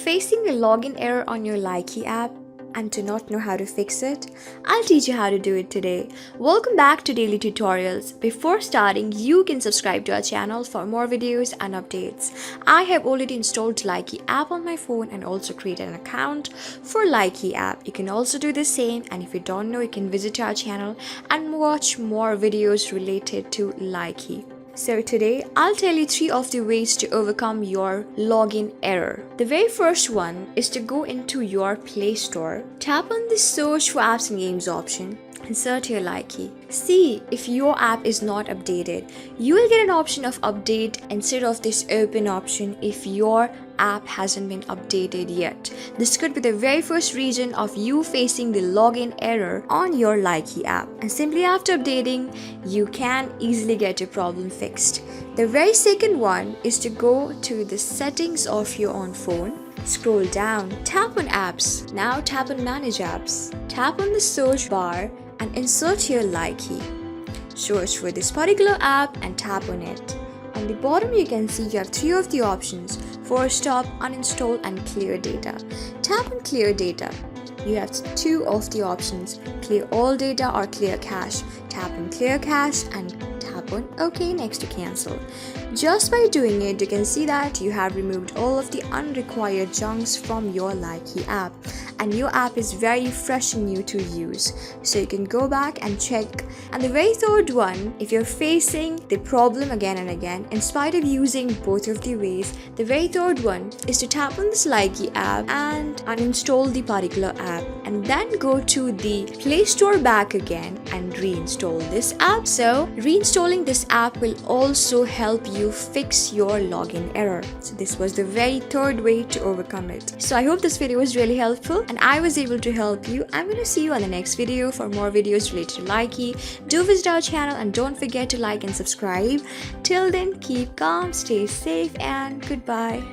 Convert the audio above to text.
facing a login error on your Likee app and do not know how to fix it? I'll teach you how to do it today. Welcome back to Daily Tutorials. Before starting, you can subscribe to our channel for more videos and updates. I have already installed Likee app on my phone and also created an account for Likee app. You can also do the same, and if you don't know, you can visit our channel and watch more videos related to Likee. So today, I'll tell you 3 of the ways to overcome your login error. The very first one is to go into your Play Store, tap on the search for apps and games option, insert your Likee. See if your app is not updated. You will get an option of update instead of this open option if your app hasn't been updated yet. This could be the very first reason of you facing the login error on your Likee app. And simply after updating, you can easily get your problem fixed. The very second one is to go to the settings of your own phone. Scroll down, tap on apps. Now tap on manage apps. Tap on the search bar and insert your Likee. Search for this particular app and tap on it. On the bottom you can see you have 3 of the options: force stop, uninstall and clear data. Tap on clear data. You have 2 of the options: clear all data or clear cache. Tap on clear cache and tap on OK next to cancel. Just by doing it, you can see that you have removed all of the unrequired junks from your Likee app, and your app is very fresh and new to use. So you can go back and check. And the very third one, if you're facing the problem again and again, in spite of using both of the ways, the very third one is to tap on this Likee app and uninstall the particular app, and then go to the Play Store back again and reinstall this app. So reinstalling this app will also help you fix your login error. So this was the very third way to overcome it. So I hope this video was really helpful and I was able to help you. I'm going to see you on the next video. For more videos related to Likee, do visit our channel and don't forget to like and subscribe. Till then, keep calm, stay safe, and goodbye.